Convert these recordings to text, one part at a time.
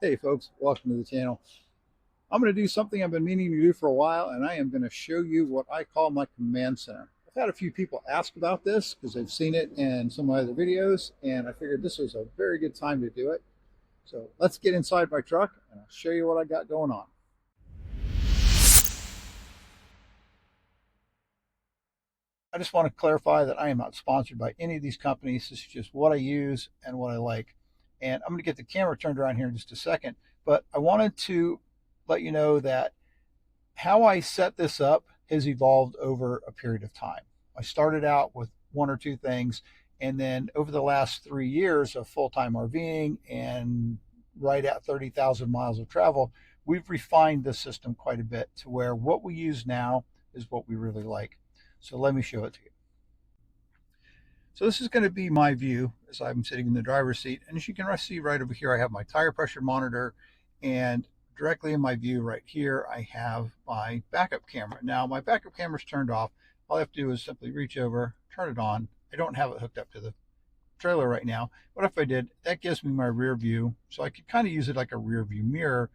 Hey folks, welcome to the channel. I'm going to do something I've been meaning to do for a while, and I am going to show you what I call my command center. I've had a few people ask about this because they've seen it in some of my other videos, and I figured this was a very good time to do it. So let's get inside my truck and I'll show you what I got going on. I just want to clarify that I am not sponsored by any of these companies. This is just what I use and what I like. And I'm going to get the camera turned around here in just a second, but I wanted to let you know that how I set this up has evolved over a period of time. I started out with one or two things, and then over the last 3 years of full-time RVing and right at 30,000 miles of travel, we've refined the system quite a bit to where what we use now is what we really like. So let me show it to you. So this is going to be my view as I'm sitting in the driver's seat. And as you can see right over here, I have my tire pressure monitor, and directly in my view right here, I have my backup camera. Now my backup camera is turned off. All I have to do is simply reach over, turn it on. I don't have it hooked up to the trailer right now, but if I did, that gives me my rear view. So I could kind of use it like a rear view mirror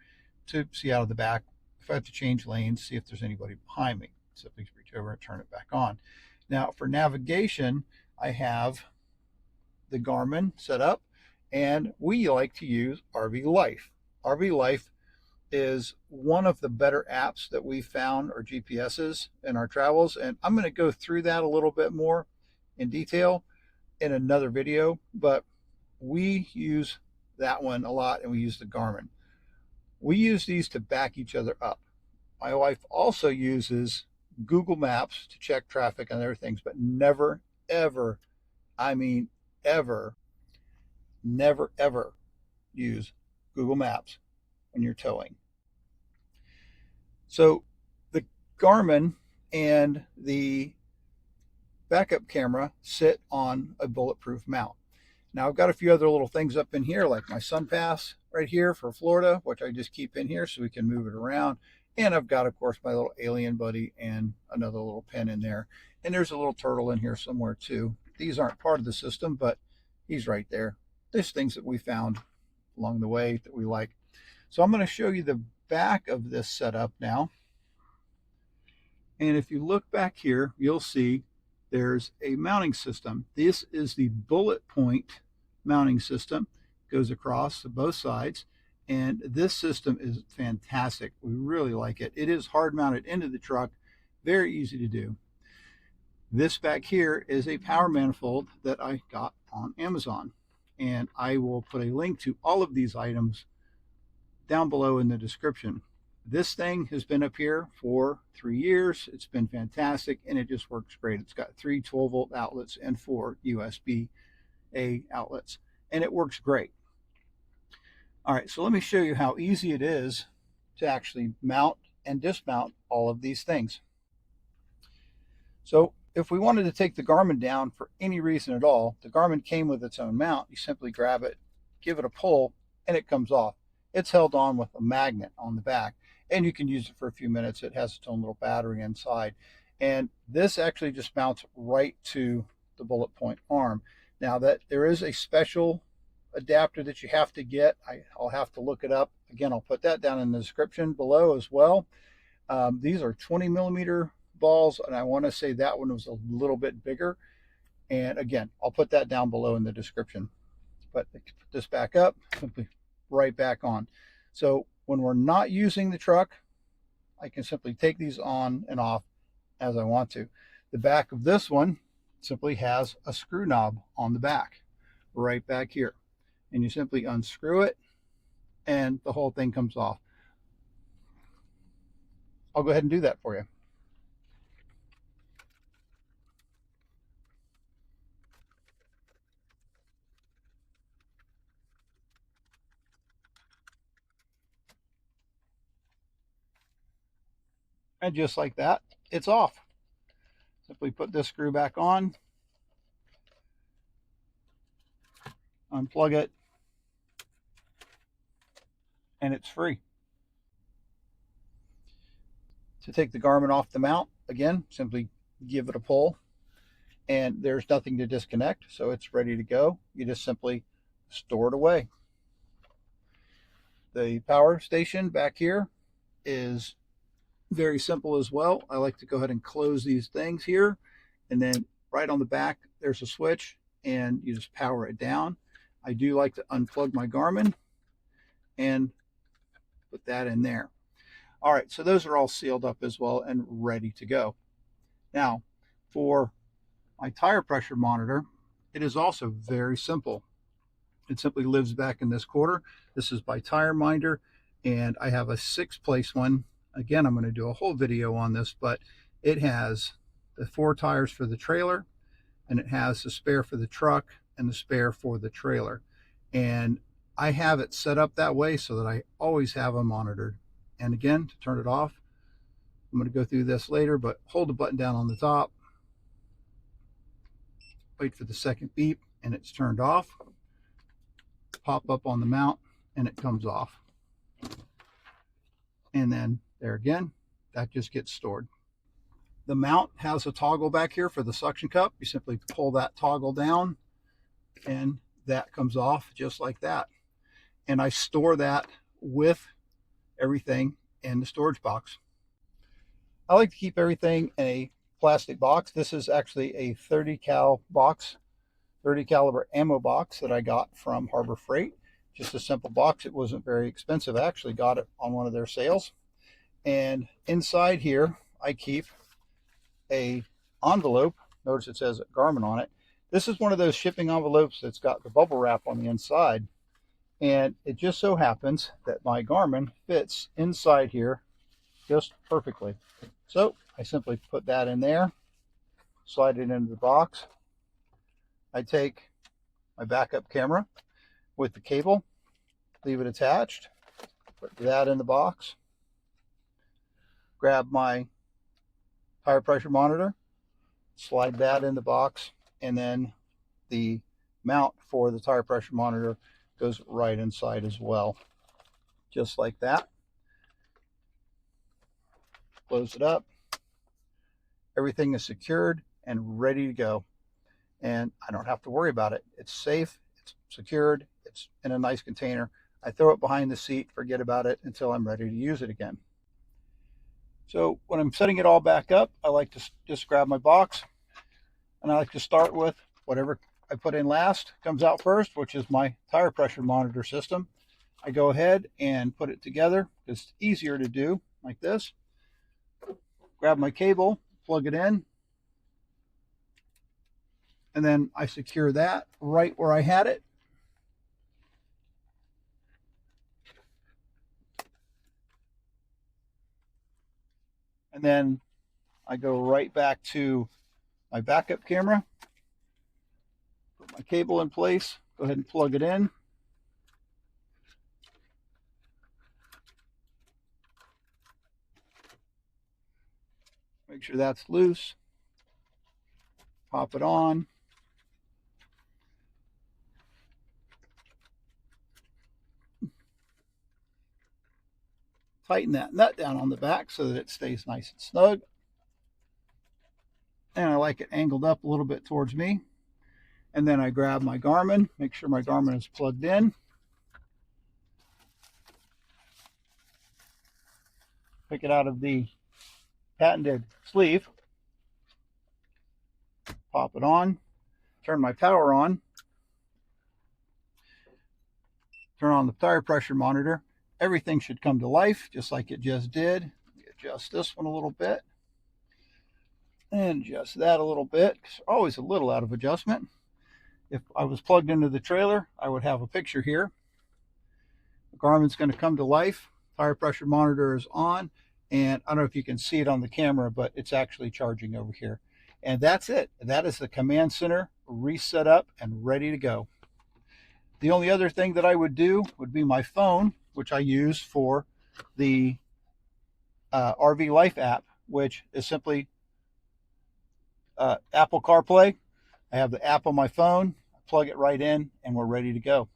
to see out of the back. If I have to change lanes, see if there's anybody behind me, simply reach over and turn it back on. Now for navigation, I have the Garmin set up, and we like to use RV Life. RV Life is one of the better apps that we found, or GPSs, in our travels, and I'm going to go through that a little bit more in detail in another video, but we use that one a lot, and we use the Garmin. We use these to back each other up. My wife also uses Google Maps to check traffic and other things, but never, ever, I mean, ever, never, ever use Google Maps when you're towing. So the Garmin and the backup camera sit on a bulletproof mount. Now I've got a few other little things up in here, like my sun pass right here for Florida, which I just keep in here so we can move it around. And I've got, of course, my little alien buddy and another little pin in there. And there's a little turtle in here somewhere too. These aren't part of the system, but he's right there. There's things that we found along the way that we like. So I'm going to show you the back of this setup now. And if you look back here, you'll see there's a mounting system. This is the Bulletpoint mounting system. It goes across both sides. And this system is fantastic. We really like it. It is hard mounted into the truck. Very easy to do. This back here is a power manifold that I got on Amazon. And I will put a link to all of these items down below in the description. This thing has been up here for 3 years. It's been fantastic, and it just works great. It's got 3 12-volt outlets and 4 USB-A outlets, and it works great. All right, so let me show you how easy it is to actually mount and dismount all of these things. So if we wanted to take the Garmin down for any reason at all, the Garmin came with its own mount. You simply grab it, give it a pull, and it comes off. It's held on with a magnet on the back, and you can use it for a few minutes. It has its own little battery inside. And this actually just mounts right to the Bulletpoint arm. Now that there is a special adapter that you have to get, I'll have to look it up. Again, I'll put that down in the description below as well. These are 20 millimeter balls, and I want to say that one was a little bit bigger. And again, I'll put that down below in the description. But put this back up, simply right back on. So when we're not using the truck, I can simply take these on and off as I want to. The back of this one simply has a screw knob on the back, right back here. And you simply unscrew it, and the whole thing comes off. I'll go ahead and do that for you. And just like that, it's off. Simply put this screw back on, unplug it, and it's free. To take the Garmin off the mount, again, simply give it a pull, and there's nothing to disconnect, so it's ready to go. You just simply store it away. The power station back here is very simple as well. I like to go ahead and close these things here, and then right on the back there's a switch and you just power it down. I do like to unplug my Garmin and put that in there. All right, so those are all sealed up as well and ready to go. Now, for my tire pressure monitor, it is also very simple. It simply lives back in this quarter. This is by Tire Minder, and I have a 6-place one. Again, I'm going to do a whole video on this, but it has the 4 tires for the trailer, and it has the spare for the truck and the spare for the trailer. And I have it set up that way so that I always have them monitored. And again, to turn it off, I'm going to go through this later, but hold the button down on the top, wait for the second beep, and it's turned off. Pop up on the mount, and it comes off. And then there again, that just gets stored. The mount has a toggle back here for the suction cup. You simply pull that toggle down, and that comes off just like that. And I store that with everything in the storage box. I like to keep everything in a plastic box. This is actually a 30 cal box, 30 caliber ammo box that I got from Harbor Freight. Just a simple box. It wasn't very expensive. I actually got it on one of their sales. And inside here, I keep a envelope. Notice it says Garmin on it. This is one of those shipping envelopes that's got the bubble wrap on the inside. And it just so happens that my Garmin fits inside here just perfectly. So I simply put that in there, slide it into the box. I take my backup camera with the cable, leave it attached, put that in the box, grab my tire pressure monitor, slide that in the box, and then the mount for the tire pressure monitor goes right inside as well, just like that. Close it up. Everything is secured and ready to go. And I don't have to worry about it. It's safe, it's secured, it's in a nice container. I throw it behind the seat, forget about it until I'm ready to use it again. So when I'm setting it all back up, I like to just grab my box, and I like to start with whatever I put in last comes out first, which is my tire pressure monitor system. I go ahead and put it together. It's easier to do like this. Grab my cable, plug it in, and then I secure that right where I had it. And then I go right back to my backup camera, put my cable in place, go ahead and plug it in. Make sure that's loose. Pop it on. Tighten that nut down on the back so that it stays nice and snug. And I like it angled up a little bit towards me. And then I grab my Garmin, make sure my Garmin is plugged in. Pick it out of the patented sleeve. Pop it on. Turn my power on. Turn on the tire pressure monitor. Everything should come to life just like it just did. Adjust this one a little bit. And adjust that a little bit. Always a little out of adjustment. If I was plugged into the trailer, I would have a picture here. The Garmin's going to come to life. Tire pressure monitor is on. And I don't know if you can see it on the camera, but it's actually charging over here. And that's it. That is the command center reset up and ready to go. The only other thing that I would do would be my phone, which I use for the RV Life app, which is simply Apple CarPlay. I have the app on my phone, plug it right in, and we're ready to go.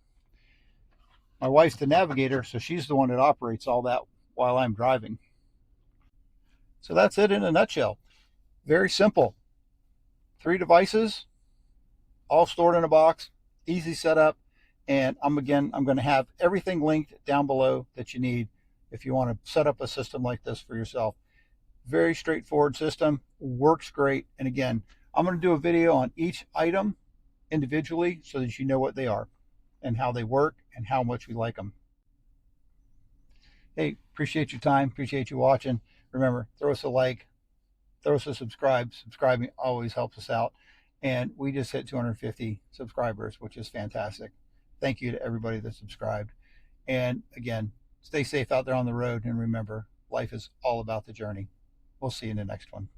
My wife's the navigator, so she's the one that operates all that while I'm driving. So that's it in a nutshell. Very simple. 3 devices, all stored in a box, easy setup, And I'm going to have everything linked down below that you need if you want to set up a system like this for yourself. Very straightforward system, works great. And again, I'm going to do a video on each item individually so that you know what they are and how they work and how much we like them. Hey, appreciate your time, appreciate you watching. Remember, throw us a like, throw us a subscribe. Subscribing always helps us out. And we just hit 250 subscribers, which is fantastic. Thank you to everybody that subscribed. And again, stay safe out there on the road. And remember, life is all about the journey. We'll see you in the next one.